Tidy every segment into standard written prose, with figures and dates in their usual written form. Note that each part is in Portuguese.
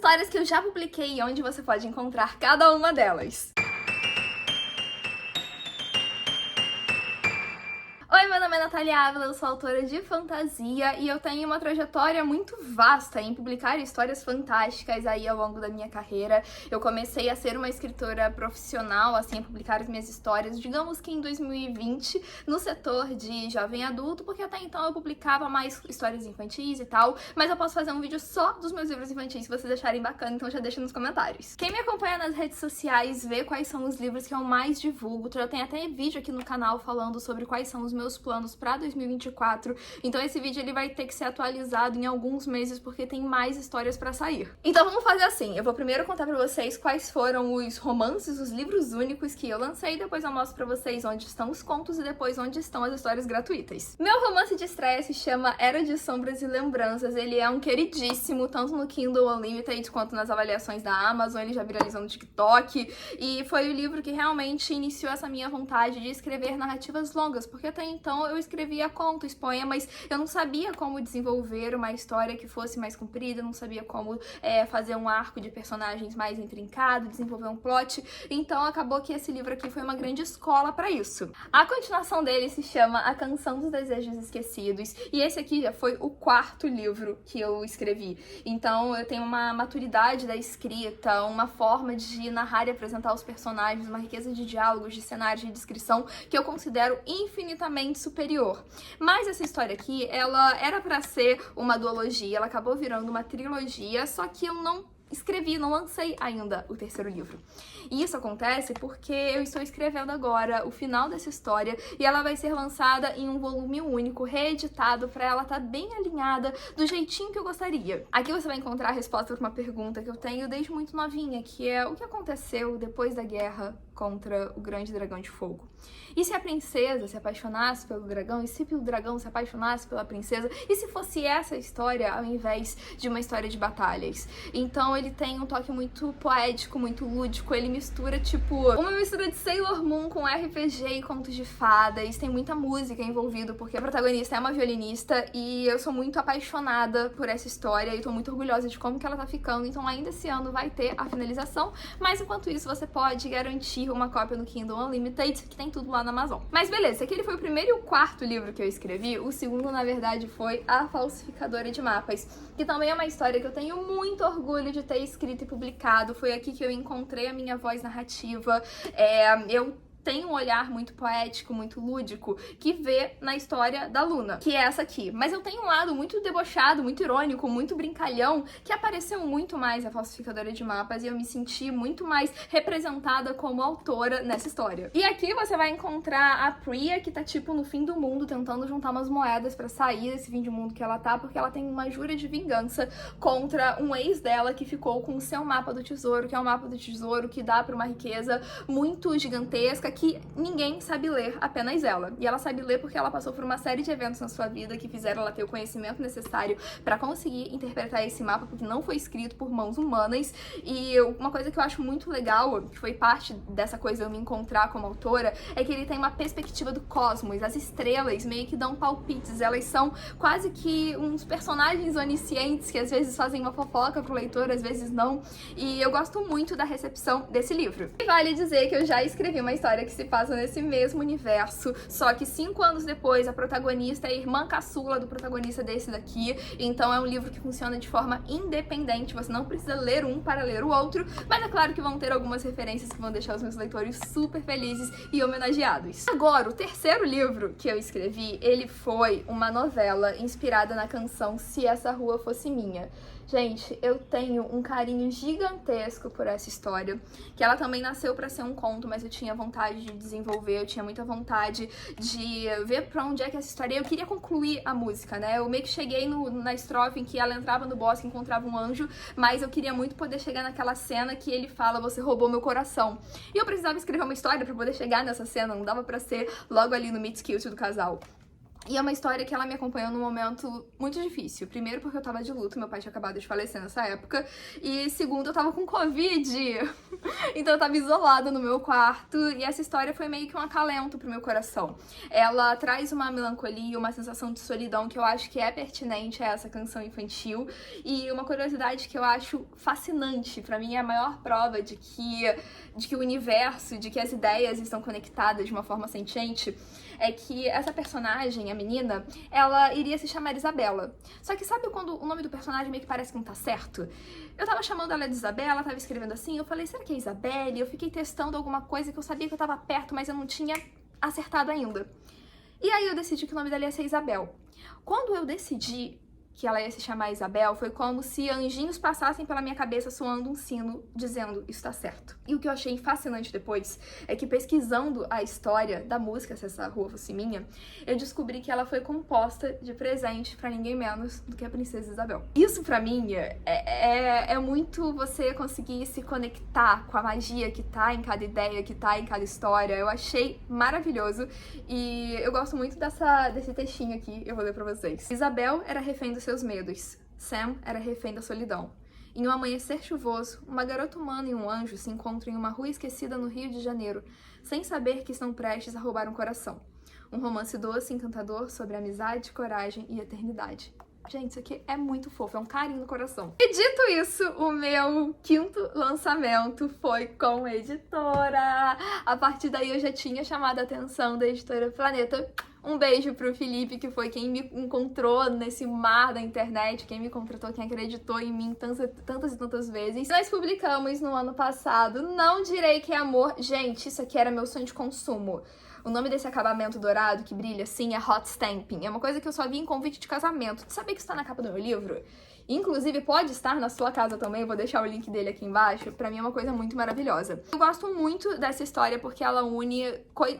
histórias que eu já publiquei e onde você pode encontrar cada uma delas. Oi, meu nome é Natália Ávila, eu sou autora de fantasia e eu tenho uma trajetória muito vasta em publicar histórias fantásticas aí ao longo da minha carreira. Eu comecei a ser uma escritora profissional, assim, a publicar as minhas histórias, digamos que em 2020, no setor de jovem adulto, porque até então eu publicava mais histórias infantis e tal, mas eu posso fazer um vídeo só dos meus livros infantis se vocês acharem bacana, então já deixa nos comentários. Quem me acompanha nas redes sociais vê quais são os livros que eu mais divulgo, já tem até vídeo aqui no canal falando sobre quais são os meus planos para 2024, então esse vídeo ele vai ter que ser atualizado em alguns meses porque tem mais histórias para sair. Então vamos fazer assim, eu vou primeiro contar para vocês quais foram os romances, os livros únicos que eu lancei, depois eu mostro para vocês onde estão os contos e depois onde estão as histórias gratuitas. Meu romance de estreia se chama Era de Sombras e Lembranças, ele é um queridíssimo, tanto no Kindle Unlimited quanto nas avaliações da Amazon, ele já viralizou no TikTok, e foi o livro que realmente iniciou essa minha vontade de escrever narrativas longas, porque até então eu escrevia contos, poemas, eu não sabia como desenvolver uma história que fosse mais comprida, não sabia como fazer um arco de personagens mais intrincado, desenvolver um plot, então acabou que esse livro aqui foi uma grande escola para isso. A continuação dele se chama A Canção dos Desejos Esquecidos, e esse aqui já foi o quarto livro que eu escrevi, então eu tenho uma maturidade da escrita, uma forma de narrar e apresentar os personagens, uma riqueza de diálogos, de cenários, de descrição que eu considero infinitamente superior. Mas essa história aqui, ela era pra ser uma duologia, ela acabou virando uma trilogia, só que eu não escrevi, não lancei ainda o terceiro livro. E isso acontece porque eu estou escrevendo agora o final dessa história e ela vai ser lançada em um volume único, reeditado, pra ela estar bem alinhada do jeitinho que eu gostaria. Aqui você vai encontrar a resposta para uma pergunta que eu tenho desde muito novinha, que é o que aconteceu depois da guerra contra o grande dragão de fogo? E se a princesa se apaixonasse pelo dragão? E se o dragão se apaixonasse pela princesa? E se fosse essa história ao invés de uma história de batalhas? Então ele tem um toque muito poético, muito lúdico, ele mistura tipo uma mistura de Sailor Moon com RPG e contos de fadas, tem muita música envolvida porque a protagonista é uma violinista e eu sou muito apaixonada por essa história e tô muito orgulhosa de como que ela tá ficando, então ainda esse ano vai ter a finalização, mas enquanto isso você pode garantir uma cópia no Kindle Unlimited, que tem tudo lá na Amazon. Mas beleza, aquele foi o primeiro e o quarto livro que eu escrevi, o segundo na verdade foi A Falsificadora de Mapas, que também é uma história que eu tenho muito orgulho de ter escrito e publicado, foi aqui que eu encontrei a minha voz narrativa, eu tem um olhar muito poético, muito lúdico, que vê na história da Luna, que é essa aqui. Mas eu tenho um lado muito debochado, muito irônico, muito brincalhão, que apareceu muito mais a Falsificadora de Mapas e eu me senti muito mais representada como autora nessa história. E aqui você vai encontrar a Priya, que tá tipo no fim do mundo, tentando juntar umas moedas pra sair desse fim de mundo que ela tá, porque ela tem uma jura de vingança contra um ex dela que ficou com o seu mapa do tesouro, que é um mapa do tesouro que dá pra uma riqueza muito gigantesca, que ninguém sabe ler, apenas ela. E ela sabe ler porque ela passou por uma série de eventos na sua vida que fizeram ela ter o conhecimento necessário pra conseguir interpretar esse mapa, porque não foi escrito por mãos humanas. E uma coisa que eu acho muito legal, que foi parte dessa coisa eu me encontrar como autora, é que ele tem uma perspectiva do cosmos. As estrelas meio que dão palpites, elas são quase que uns personagens oniscientes que às vezes fazem uma fofoca pro leitor, às vezes não. E eu gosto muito da recepção desse livro. E vale dizer que eu já escrevi uma história que se passa nesse mesmo universo, só que 5 anos depois a protagonista é a irmã caçula do protagonista desse daqui, então é um livro que funciona de forma independente, você não precisa ler um para ler o outro, mas é claro que vão ter algumas referências que vão deixar os meus leitores super felizes e homenageados. Agora, o terceiro livro que eu escrevi, ele foi uma novela inspirada na canção Se Essa Rua Fosse Minha. Gente, eu tenho um carinho gigantesco por essa história, que ela também nasceu pra ser um conto, mas eu tinha vontade de desenvolver, eu tinha muita vontade de ver pra onde é que essa história ia. Eu queria concluir a música, né? Eu meio que cheguei na estrofe em que ela entrava no bosque e encontrava um anjo, mas eu queria muito poder chegar naquela cena que ele fala, você roubou meu coração. E eu precisava escrever uma história pra poder chegar nessa cena, não dava pra ser logo ali no meet cute do casal. E é uma história que ela me acompanhou num momento muito difícil. Primeiro porque eu tava de luto, meu pai tinha acabado de falecer nessa época. E segundo, eu tava com Covid. Então eu tava isolada no meu quarto. E essa história foi meio que um acalento pro meu coração. Ela traz uma melancolia, uma sensação de solidão que eu acho que é pertinente a essa canção infantil. E uma curiosidade que eu acho fascinante. Pra mim é a maior prova de que o universo, de que as ideias estão conectadas de uma forma sentiente, é que essa personagem, a menina, ela iria se chamar Isabela. Só que sabe quando o nome do personagem meio que parece que não tá certo? Eu tava chamando ela de Isabela, tava escrevendo assim, eu falei, será que é Isabelle? Eu fiquei testando alguma coisa que eu sabia que eu tava perto, mas eu não tinha acertado ainda. E aí eu decidi que o nome dela ia ser Isabel. Quando eu decidi que ela ia se chamar Isabel, foi como se anjinhos passassem pela minha cabeça soando um sino, dizendo, isso tá certo. E o que eu achei fascinante depois é que pesquisando a história da música, Se Essa Rua Fosse Minha, eu descobri que ela foi composta de presente pra ninguém menos do que a Princesa Isabel. Isso pra mim é muito você conseguir se conectar com a magia que tá em cada ideia, que tá em cada história. Eu achei maravilhoso e eu gosto muito desse textinho aqui, eu vou ler pra vocês. Isabel era refém dos seus medos. Sam era refém da solidão. Em um amanhecer chuvoso, uma garota humana e um anjo se encontram em uma rua esquecida no Rio de Janeiro, sem saber que estão prestes a roubar um coração. Um romance doce e encantador sobre amizade, coragem e eternidade. Gente, isso aqui é muito fofo, é um carinho no coração. E dito isso, o meu quinto lançamento foi com editora. A partir daí eu já tinha chamado a atenção da editora Planeta. Um beijo pro Felipe, que foi quem me encontrou nesse mar da internet, quem me contratou, quem acreditou em mim tantas e tantas vezes. Nós publicamos no ano passado Não Direi Que É Amor. Gente, isso aqui era meu sonho de consumo. O nome desse acabamento dourado que brilha assim é Hot Stamping. É uma coisa que eu só vi em convite de casamento. Tu sabia que isso tá na capa do meu livro? Inclusive, pode estar na sua casa também, eu vou deixar o link dele aqui embaixo. Pra mim é uma coisa muito maravilhosa. Eu gosto muito dessa história porque ela une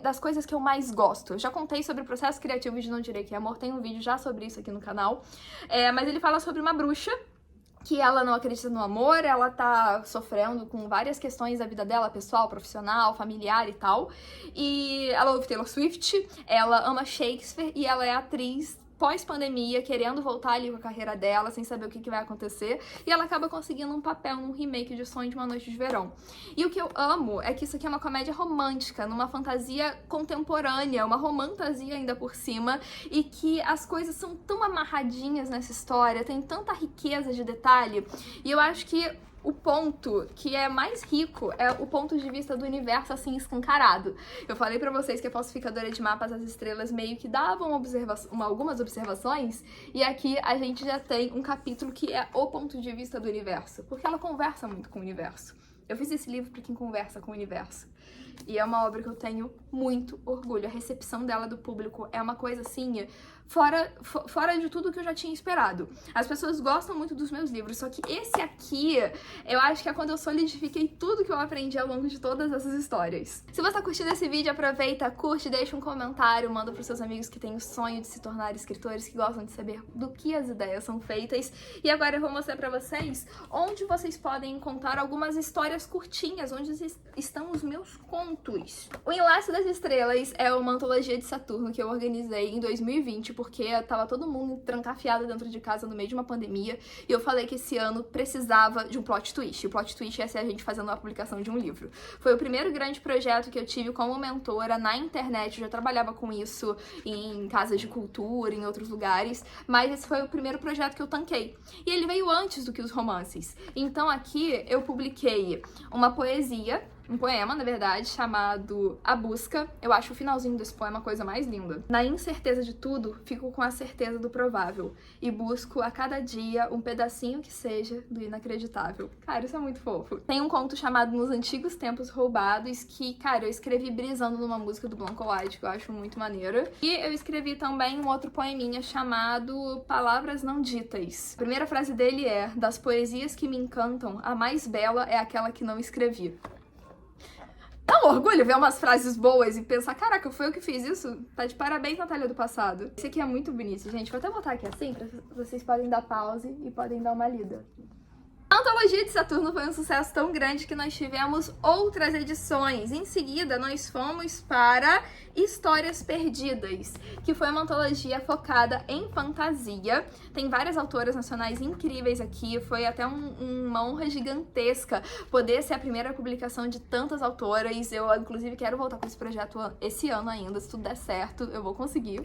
das coisas que eu mais gosto. Eu já contei sobre o processo criativo de Não Direi Que É Amor, tem um vídeo já sobre isso aqui no canal. Mas ele fala sobre uma bruxa que ela não acredita no amor, ela tá sofrendo com várias questões da vida dela, pessoal, profissional, familiar e tal. E ela ouve Taylor Swift, ela ama Shakespeare e ela é atriz pós-pandemia, querendo voltar ali com a carreira dela, sem saber o que vai acontecer, e ela acaba conseguindo um papel num remake de Sonho de uma Noite de Verão. E o que eu amo é que isso aqui é uma comédia romântica, numa fantasia contemporânea, uma romantasia ainda por cima, e que as coisas são tão amarradinhas nessa história, tem tanta riqueza de detalhe, e eu acho que o ponto que é mais rico é o ponto de vista do universo, assim, escancarado. Eu falei pra vocês que a falsificadora de mapas das estrelas meio que davam algumas observações, e aqui a gente já tem um capítulo que é o ponto de vista do universo, porque ela conversa muito com o universo. Eu fiz esse livro pra quem conversa com o universo. E é uma obra que eu tenho muito orgulho. A recepção dela do público é uma coisa assim, fora de tudo que eu já tinha esperado. As pessoas gostam muito dos meus livros, só que esse aqui, eu acho que é quando eu solidifiquei tudo que eu aprendi ao longo de todas essas histórias. Se você tá curtindo esse vídeo, aproveita, curte, deixa um comentário, manda pros seus amigos que têm o sonho de se tornar escritores, que gostam de saber do que as ideias são feitas. E agora eu vou mostrar pra vocês onde vocês podem encontrar algumas histórias curtinhas, onde estão os meus contos. O Enlace das Estrelas é uma antologia de Saturno que eu organizei em 2020, porque tava todo mundo trancafiado dentro de casa no meio de uma pandemia, e eu falei que esse ano precisava de um plot twist. O plot twist ia ser a gente fazendo a publicação de um livro. Foi o primeiro grande projeto que eu tive como mentora na internet, eu já trabalhava com isso em casas de cultura, em outros lugares, mas esse foi o primeiro projeto que eu tanquei. E ele veio antes do que os romances. Então aqui eu publiquei uma poesia, um poema, na verdade, chamado A Busca. Eu acho o finalzinho desse poema a coisa mais linda. Na incerteza de tudo, fico com a certeza do provável e busco a cada dia um pedacinho que seja do inacreditável. Cara, isso é muito fofo. Tem um conto chamado Nos Antigos Tempos Roubados que, cara, eu escrevi brisando numa música do Blanco White, que eu acho muito maneira. E eu escrevi também um outro poeminha chamado Palavras Não Ditas. A primeira frase dele é: das poesias que me encantam, a mais bela é aquela que não escrevi. Dá um orgulho ver umas frases boas e pensar, caraca, foi eu que fiz isso? Tá de parabéns, Natália do passado. Esse aqui é muito bonito, gente. Vou até botar aqui assim, pra vocês podem dar pause e podem dar uma lida. A antologia de Saturno foi um sucesso tão grande que nós tivemos outras edições. Em seguida, nós fomos para Histórias Perdidas, que foi uma antologia focada em fantasia. Tem várias autoras nacionais incríveis aqui, foi até uma honra gigantesca poder ser a primeira publicação de tantas autoras. Eu, inclusive, quero voltar com esse projeto esse ano ainda, se tudo der certo, eu vou conseguir.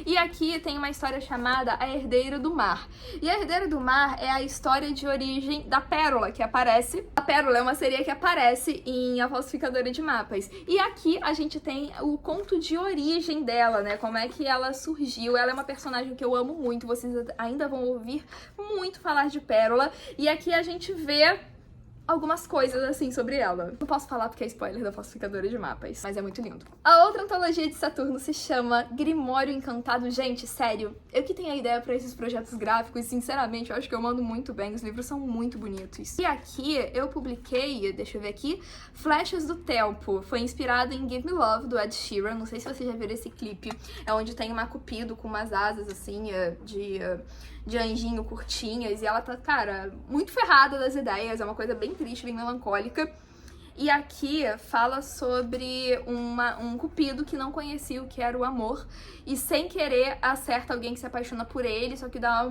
E aqui tem uma história chamada A Herdeira do Mar. E A Herdeira do Mar é a história de origem da Pérola, que aparece. A Pérola é uma sereia que aparece em A Falsificadora de Mapas. E aqui a gente tem o conto de origem dela, né? Como é que ela surgiu. Ela é uma personagem que eu amo muito, vocês ainda vão ouvir muito falar de Pérola. E aqui a gente vê algumas coisas, assim, sobre ela. Não posso falar porque é spoiler da Falsificadora de Mapas, mas é muito lindo. A outra antologia de Saturno se chama Grimório Encantado. Gente, sério, eu que tenho a ideia pra esses projetos gráficos, sinceramente, eu acho que eu mando muito bem, os livros são muito bonitos. E aqui eu publiquei, deixa eu ver aqui, Flechas do Tempo. Foi inspirado em Give Me Love, do Ed Sheeran. Não sei se vocês já viram esse clipe. É onde tem uma cupido com umas asas, assim, de anjinho curtinhas, e ela tá, cara, muito ferrada das ideias, é uma coisa bem triste, bem melancólica. E aqui fala sobre um cupido que não conhecia o que era o amor, e sem querer acerta alguém que se apaixona por ele, só que dá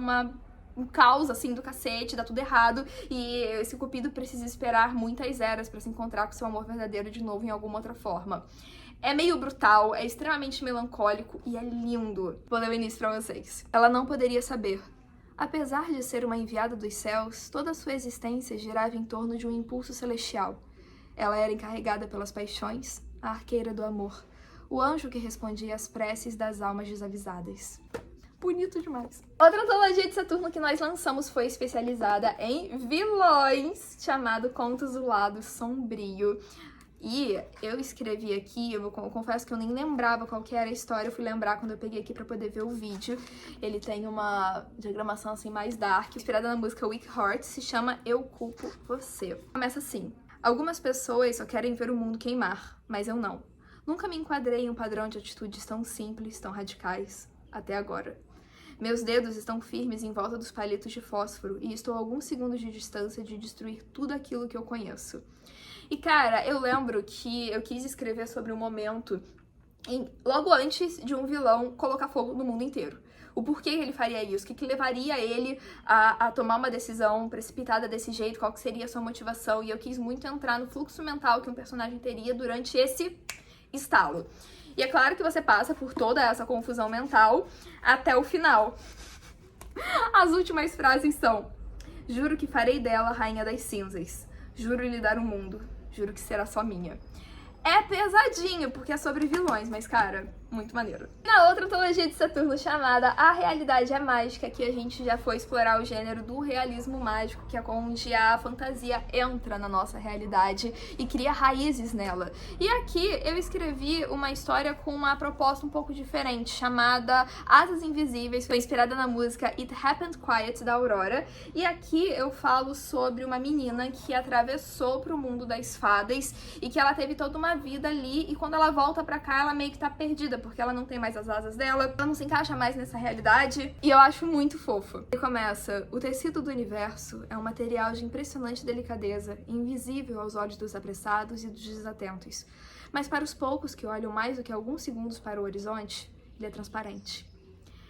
um caos, assim, do cacete, dá tudo errado, e esse cupido precisa esperar muitas eras pra se encontrar com seu amor verdadeiro de novo em alguma outra forma. É meio brutal, é extremamente melancólico e é lindo. Vou ler o início pra vocês. Ela não poderia saber. Apesar de ser uma enviada dos céus, toda sua existência girava em torno de um impulso celestial. Ela era encarregada pelas paixões, a arqueira do amor, o anjo que respondia às preces das almas desavisadas. Bonito demais. Outra antologia de Saturno que nós lançamos foi especializada em vilões, chamado Contos do Lado Sombrio. E eu escrevi aqui, eu confesso que eu nem lembrava qual que era a história, eu fui lembrar quando eu peguei aqui pra poder ver o vídeo. Ele tem uma diagramação assim mais dark, inspirada na música Weak Heart, se chama Eu Culpo Você. Começa assim: algumas pessoas só querem ver o mundo queimar, mas eu não. Nunca me enquadrei em um padrão de atitudes tão simples, tão radicais, até agora. Meus dedos estão firmes em volta dos palitos de fósforo e estou a alguns segundos de distância de destruir tudo aquilo que eu conheço. E, cara, eu lembro que eu quis escrever sobre um momento logo antes de um vilão colocar fogo no mundo inteiro. O porquê ele faria isso, o que levaria ele a tomar uma decisão precipitada desse jeito, qual que seria a sua motivação. E eu quis muito entrar no fluxo mental que um personagem teria durante esse estalo. E é claro que você passa por toda essa confusão mental até o final. As últimas frases são: juro que farei dela a rainha das cinzas. Juro lhe dar o mundo. Juro que será só minha. É pesadinho, porque é sobre vilões, mas, cara, muito maneiro. Na outra antologia de Saturno, chamada A Realidade é Mágica, que a gente já foi explorar o gênero do realismo mágico, que é onde a fantasia entra na nossa realidade e cria raízes nela. E aqui eu escrevi uma história com uma proposta um pouco diferente, chamada Asas Invisíveis, foi inspirada na música It Happened Quiet, da Aurora. E aqui eu falo sobre uma menina que atravessou pro mundo das fadas e que ela teve toda uma vida ali, e quando ela volta pra cá, ela meio que tá perdida, porque ela não tem mais as asas dela, ela não se encaixa mais nessa realidade, e eu acho muito fofo. E começa: o tecido do universo é um material de impressionante delicadeza, invisível aos olhos dos apressados e dos desatentos, mas para os poucos que olham mais do que alguns segundos para o horizonte, ele é transparente.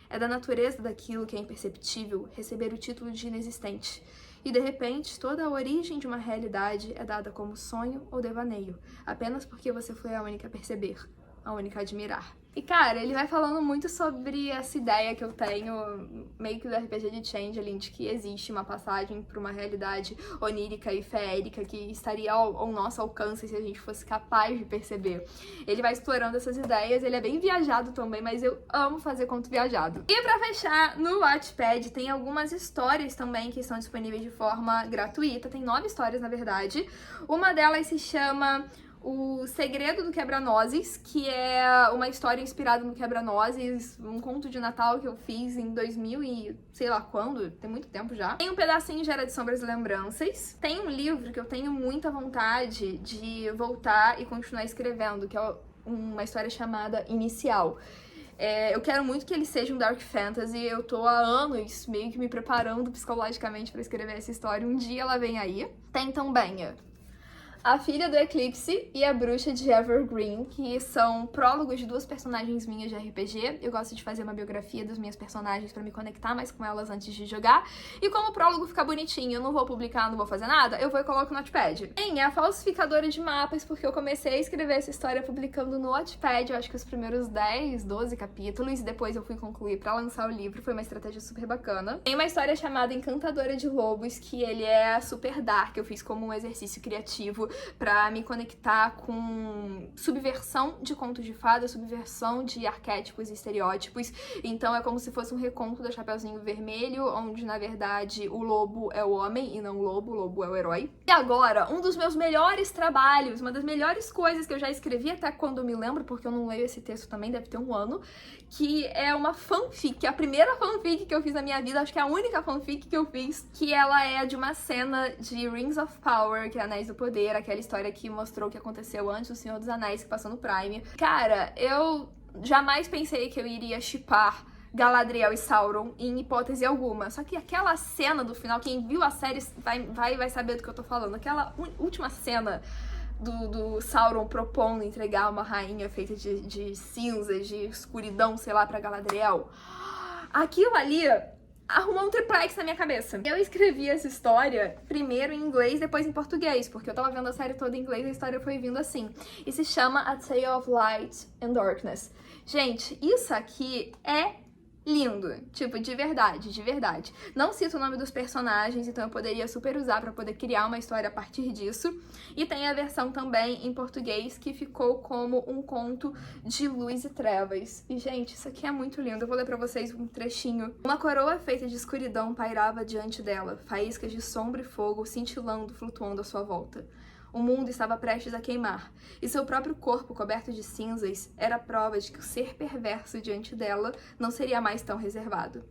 É da natureza daquilo que é imperceptível receber o título de inexistente. E, de repente, toda a origem de uma realidade é dada como sonho ou devaneio, apenas porque você foi a única a perceber, a única a admirar. E, cara, ele vai falando muito sobre essa ideia que eu tenho, meio que do RPG de Changeling, de que existe uma passagem para uma realidade onírica e feérica que estaria ao nosso alcance se a gente fosse capaz de perceber. Ele vai explorando essas ideias, ele é bem viajado também, mas eu amo fazer conto viajado. E pra fechar, no Wattpad tem algumas histórias também que estão disponíveis de forma gratuita, tem 9 histórias, na verdade. Uma delas se chama O Segredo do Quebra-Nozes, que é uma história inspirada no Quebra-Nozes, um conto de Natal que eu fiz em 2000 e sei lá quando, tem muito tempo já. Tem um pedacinho de Era de Sombras e Lembranças. Tem um livro que eu tenho muita vontade de voltar e continuar escrevendo, que é uma história chamada Inicial. Eu quero muito que ele seja um Dark Fantasy, eu tô há anos meio que me preparando psicologicamente pra escrever essa história, um dia ela vem aí. Tem também A Filha do Eclipse e A Bruxa de Evergreen, que são prólogos de duas personagens minhas de RPG. Eu gosto de fazer uma biografia das minhas personagens pra me conectar mais com elas antes de jogar. E como o prólogo fica bonitinho, eu não vou publicar, não vou fazer nada, eu vou e coloco no Wattpad. Bem, é a falsificadora de mapas, porque eu comecei a escrever essa história publicando no Wattpad, eu acho que os primeiros 10, 12 capítulos, e depois eu fui concluir pra lançar o livro, foi uma estratégia super bacana. Tem uma história chamada Encantadora de Lobos, que ele é super dark, eu fiz como um exercício criativo pra me conectar com subversão de contos de fada, subversão de arquétipos e estereótipos. Então é como se fosse um reconto da Chapeuzinho Vermelho, onde na verdade o lobo é o homem e não o lobo é o herói. E agora, um dos meus melhores trabalhos, uma das melhores coisas que eu já escrevi até quando eu me lembro, porque eu não leio esse texto também, deve ter um ano, que é uma fanfic, a primeira fanfic que eu fiz na minha vida, acho que é a única fanfic que eu fiz, que ela é de uma cena de Rings of Power, que é Anéis do Poder, aquela história que mostrou o que aconteceu antes do Senhor dos Anéis, que passou no Prime. Cara, eu jamais pensei que eu iria shippar Galadriel e Sauron em hipótese alguma. Só que aquela cena do final, quem viu a série vai saber do que eu tô falando. Aquela última cena do Sauron propondo entregar uma rainha feita de cinzas, de escuridão, sei lá, pra Galadriel. Aquilo ali arrumou um triplex na minha cabeça. Eu escrevi essa história primeiro em inglês, depois em português, porque eu tava vendo a série toda em inglês e a história foi vindo assim. E se chama A Tale of Light and Darkness. Gente, isso aqui é lindo, tipo, de verdade, de verdade. Não cito o nome dos personagens, então eu poderia super usar pra poder criar uma história a partir disso. E tem a versão também em português que ficou como um conto de luz e trevas. E, gente, isso aqui é muito lindo. Eu vou ler pra vocês um trechinho. Uma coroa feita de escuridão pairava diante dela, faíscas de sombra e fogo cintilando, flutuando à sua volta. O mundo estava prestes a queimar, e seu próprio corpo, coberto de cinzas, era prova de que o ser perverso diante dela não seria mais tão reservado.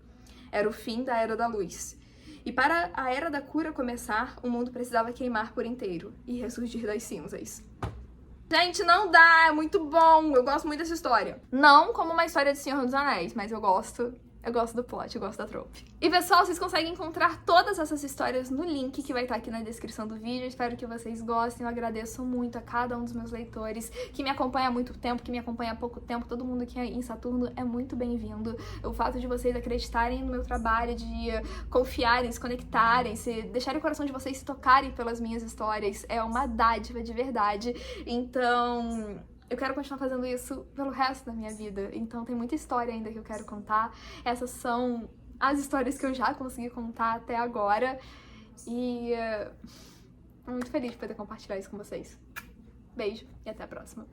Era o fim da Era da Luz. E para a Era da Cura começar, o mundo precisava queimar por inteiro e ressurgir das cinzas. Gente, não dá! É muito bom! Eu gosto muito dessa história. Não como uma história de Senhor dos Anéis, mas eu gosto do plot, eu gosto da trope. E pessoal, vocês conseguem encontrar todas essas histórias no link que vai estar aqui na descrição do vídeo. Espero que vocês gostem. Eu agradeço muito a cada um dos meus leitores que me acompanha há muito tempo, que me acompanha há pouco tempo. Todo mundo aqui em Saturno é muito bem-vindo. O fato de vocês acreditarem no meu trabalho, de confiarem, se conectarem, deixarem o coração de vocês se tocarem pelas minhas histórias é uma dádiva de verdade. Então eu quero continuar fazendo isso pelo resto da minha vida. Então tem muita história ainda que eu quero contar. Essas são as histórias que eu já consegui contar até agora. E tô muito feliz de poder compartilhar isso com vocês. Beijo e até a próxima.